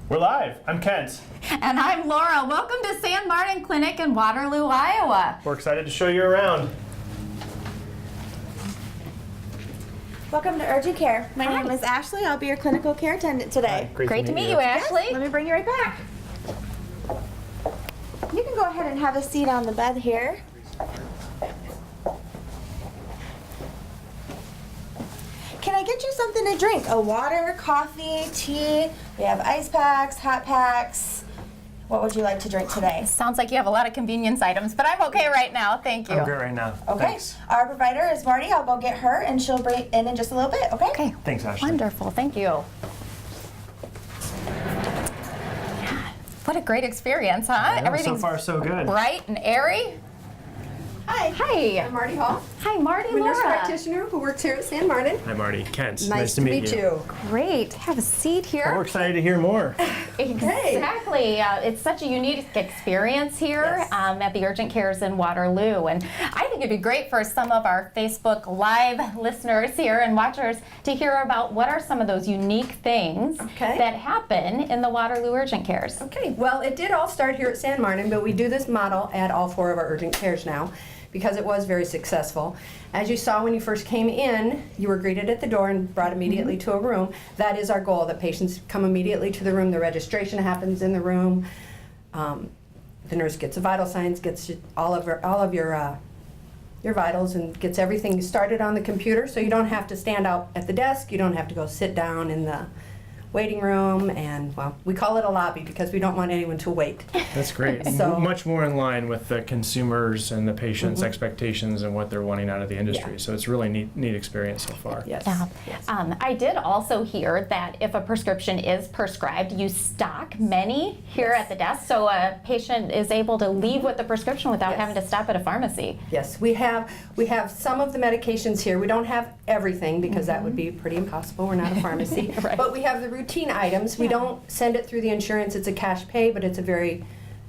We're live. I'm Kent. And I'm Laura. Welcome to San Martin Clinic in Waterloo, Iowa. We're excited to show you around. Welcome to Urgent Care. My name is Ashley. I'll be your clinical care attendant today. Hi, Great to meet you, Ashley. Let me bring you right back. You can go ahead and have a seat on the bed here. Can I get you something to drink? A water, coffee, tea? We have ice packs, hot packs. What would you like to drink today? Sounds like you have a lot of convenience items, but I'm okay right now. Thank you. I'm great right now. Okay. Thanks. Our provider is Marty. I'll go get her and she'll bring in just a little bit, okay? Okay. Thanks, Ashley. Wonderful. Thank you. Yeah. What a great experience, huh? Yeah, so far so good. Bright and airy. Hi. Hi. I'm Marty Hall. Hi, Marty. I'm a nurse Laura. practitioner who works here at San Martin. Hi, Marty. Kent. Nice to meet you. Great. Have a seat here. Well, we're excited to hear more. Exactly. It's such a unique experience here Yes. at the Urgent Cares in Waterloo. And I think it'd be great for some of our Facebook Live listeners here and watchers to hear about what are some of those unique things Okay. that happen in the Waterloo Urgent Cares. Okay, well, it did all start here at San Martin, but we do this model at all 4 of our urgent cares now because it was very successful. As you saw when you first came in, you were greeted at the door and brought immediately to a room. That is our goal, that patients come immediately to the room. The registration happens in the room. The nurse gets the vital signs, gets all of your vitals, and gets everything started on the computer, so you don't have to stand out at the desk. You don't have to go sit down in the waiting room, and well, we call it a lobby because we don't want anyone to wait. That's great. So- Much more in line with the consumers and the patients' expectations and what they're wanting out of the industry. Yeah. So it's really neat experience so far. Yes. Yeah. Yes. I did also hear that if a prescription is prescribed, you stock many here Yes. at the desk, so a patient is able to leave with the prescription without Yes. having to stop at a pharmacy. Yes, we have some of the medications here. We don't have everything because that would be pretty impossible. We're not a pharmacy. Right. But we have the routine items. We don't send it through the insurance. It's a cash pay, but it's a very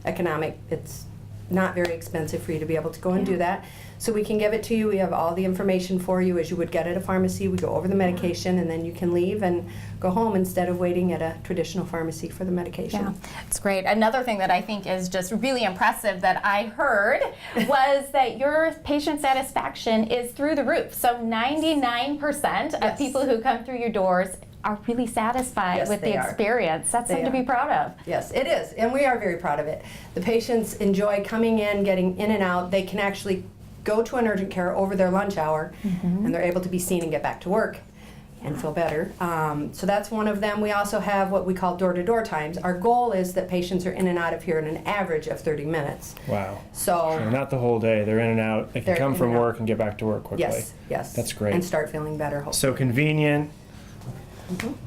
economic. It's not very expensive for you to be able to go and do that. So we can give it to you. We have all the information for you as you would get at a pharmacy. We go over the medication and then you can leave and go home instead of waiting at a traditional pharmacy for the medication. Yeah, it's great. Another thing that I think is just really impressive that I heard was that your patient satisfaction is through the roof. So 99% of Yes. people who come through your doors are really satisfied Yes, with the they are. experience. That's They something to are. be proud of. Yes, it is, and we are very proud of it. The patients enjoy coming in, getting in and out. They can actually go to an urgent care over their lunch hour, and they're able to be seen and get back to work and feel better. So that's one of them. We also have what we call door-to-door times. Our goal is that patients are in and out of here in an average of 30 minutes. Wow. So, So not the whole day. They're in and out. They can They're come in from and out. work and get back to work quickly. yes. That's great. And start feeling better, hopefully. So convenient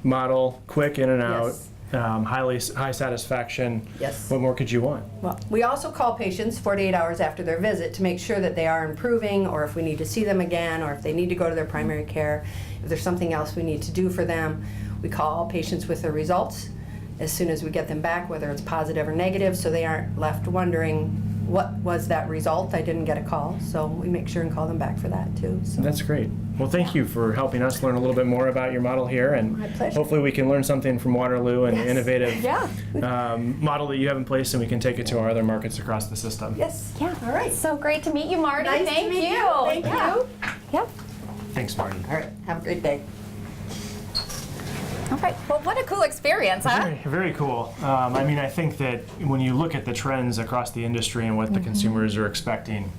model, quick in and out, Yes. high satisfaction. Yes. What more could you want? Well, we also call patients 48 hours after their visit to make sure that they are improving, or if we need to see them again, or if they need to go to their primary care, if there's something else we need to do for them. We call patients with their results as soon as we get them back, whether it's positive or negative, so they aren't left wondering, what was that result? I didn't get a call. So we make sure and call them back for that too. So. That's great. Well, thank you for helping us learn a little bit more about your model here, and My pleasure. hopefully we can learn something from Waterloo and the Yes. innovative Yeah. model that you have in place, and we can take it to our other markets across the system. Yes. Yeah. All right. So great to meet you, Marty. Nice to Thank meet you. you. Thank Yeah. you. Yep. Thanks, Marty. All right. Have a great day. All right. Well, what a cool experience, huh? Very, very cool. I mean, I think that when you look at the trends across the industry and what the consumers are expecting,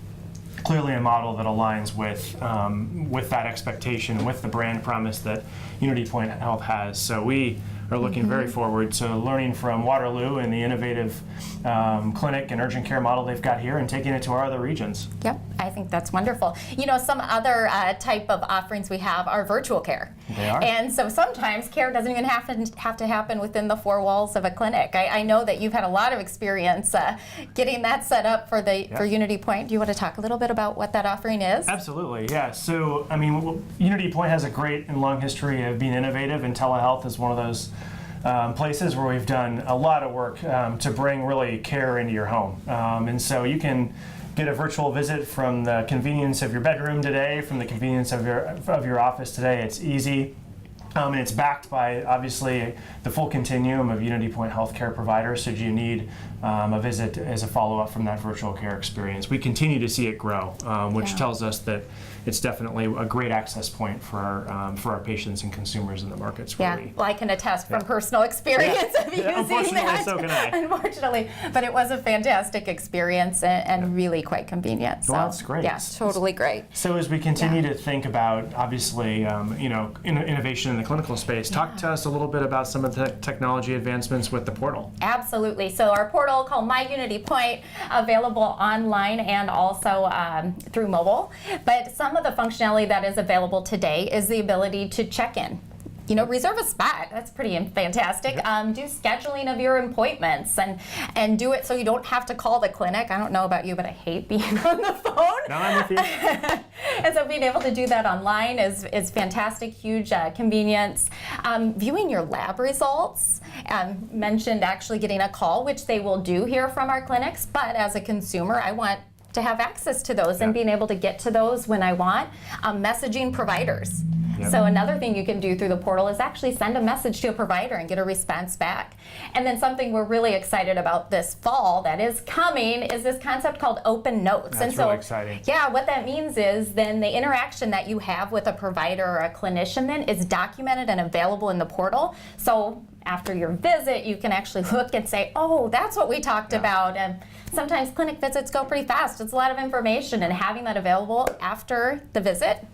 clearly a model that aligns with that expectation, with the brand promise that UnityPoint Health has. So we are looking very forward to learning from Waterloo and the innovative clinic and urgent care model they've got here and taking it to our other regions. Yep, I think that's wonderful. You know, some other type of offerings we have are virtual care. They are. And so sometimes care doesn't even have to happen within the 4 walls of a clinic. I know that you've had a lot of experience getting that set up for UnityPoint. Do you want to talk a little bit about what that offering is? Absolutely, yeah. So, I mean, UnityPoint has a great and long history of being innovative, and telehealth is one of those places where we've done a lot of work to bring really care into your home. And so you can get a virtual visit from the convenience of your bedroom today, from the convenience of your office today. It's easy. And it's backed by, obviously, the full continuum of UnityPoint healthcare providers. So do you need a visit as a follow-up from that virtual care experience? We continue to see it grow, which tells us that it's definitely a great access point for our patients and consumers in the markets. Yeah, well, I can attest from personal experience of using unfortunately, that. so can I. Unfortunately, but it was a fantastic experience and really quite convenient. So, Well, that's great. Yes, totally great. So as we continue to think about, obviously, innovation in the clinical space, talk to us a little bit about some of the technology advancements with the portal. Absolutely. So our portal called My UnityPoint, available online and also through mobile. But some of the functionality that is available today is the ability to check in. Reserve a spot. That's pretty fantastic. Do scheduling of your appointments and do it so you don't have to call the clinic. I don't know about you, but I hate being on the phone. No, I'm with you. And so being able to do that online is fantastic, huge convenience. Viewing your lab results, mentioned actually getting a call, which they will do here from our clinics, but as a consumer, I want to have access to those and being able to get to those when I want. Messaging providers. So another thing you can do through the portal is actually send a message to a provider and get a response back. And then something we're really excited about this fall that is coming is this concept called open notes. That's really exciting. Yeah, what that means is then the interaction that you have with a provider or a clinician then is documented and available in the portal. So after your visit, you can actually look and say, oh, that's what we talked about. And sometimes clinic visits go pretty fast. It's a lot of information, and having that available after the visit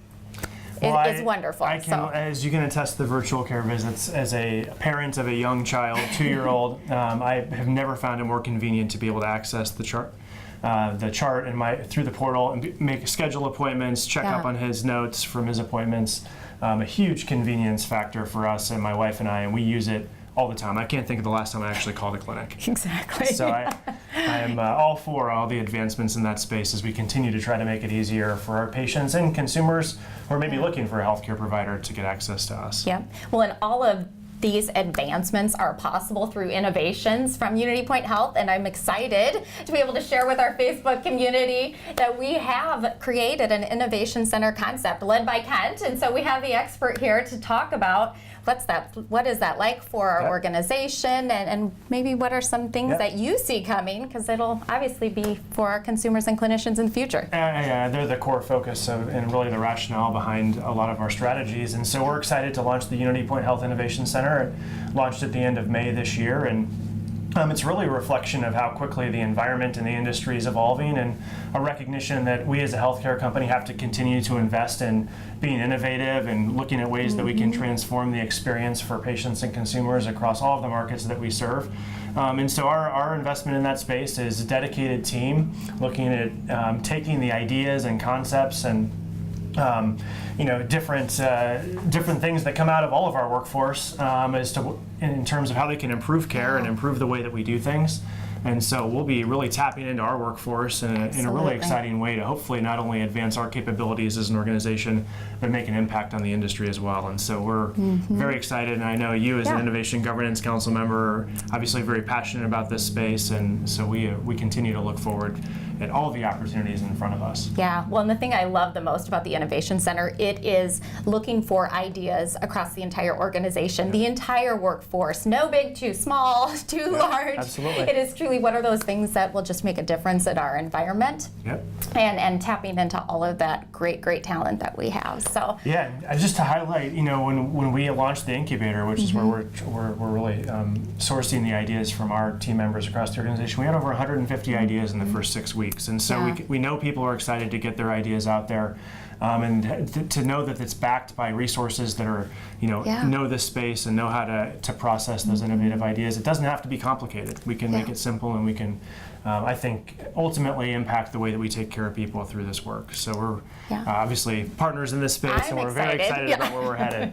is wonderful. As you can attest to the virtual care visits, as a parent of a young child, 2-year-old, I have never found it more convenient to be able to access the chart through the portal and schedule appointments, check up on his notes from his appointments. A huge convenience factor for us and my wife and I, and we use it all the time. I can't think of the last time I actually called a clinic. Exactly. So I am all for all the advancements in that space as we continue to try to make it easier for our patients and consumers who are maybe looking for a healthcare provider to get access to us. Yeah. Well, and all of these advancements are possible through innovations from UnityPoint Health, and I'm excited to be able to share with our Facebook community that we have created an innovation center concept led by Kent, and so we have the expert here to talk about what is that like for our organization, and maybe what are some things that you see coming, because it'll obviously be for our consumers and clinicians in the future. They're the core focus of, and really the rationale behind a lot of our strategies, and so we're excited to launch the UnityPoint Health Innovation Center. It launched at the end of May this year, and it's really a reflection of how quickly the environment and the industry is evolving, and a recognition that we as a healthcare company have to continue to invest in being innovative and looking at ways that we can transform the experience for patients and consumers across all of the markets that we serve. And so our investment in that space is a dedicated team looking at taking the ideas and concepts and different things that come out of all of our workforce in terms of how they can improve care and improve the way that we do things. And so we'll be really tapping into our workforce in a really exciting way to hopefully not only advance our capabilities as an organization, but make an impact on the industry as well. And so we're very excited, and I know you as an Innovation Governance Council member are obviously very passionate about this space, and so we continue to look forward at all the opportunities in front of us. Yeah, well, and the thing I love the most about the Innovation Center, it is looking for ideas across the entire organization, the entire workforce, no big, too small, too large. Absolutely. It is truly what are those things that will just make a difference in our environment, and tapping into all of that great talent that we have. So just to highlight, when we launched the incubator, which is where we're really sourcing the ideas from our team members across the organization, we had over 150 ideas in the first 6 weeks. And so we know people are excited to get their ideas out there, and to know that it's backed by resources that are, know this space and know how to process those innovative ideas. It doesn't have to be complicated. We can make it simple, and we can, I think, ultimately impact the way that we take care of people through this work. So we're obviously partners in this space, and we're very excited about where we're headed.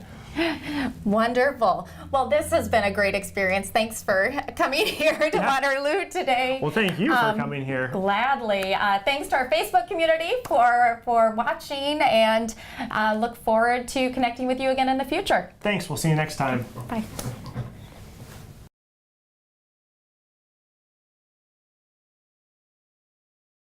Wonderful. Well, this has been a great experience. Thanks for coming here to Waterloo today. Well, thank you for coming here. Gladly. Thanks to our Facebook community for watching, and look forward to connecting with you again in the future. Thanks. We'll see you next time. Bye.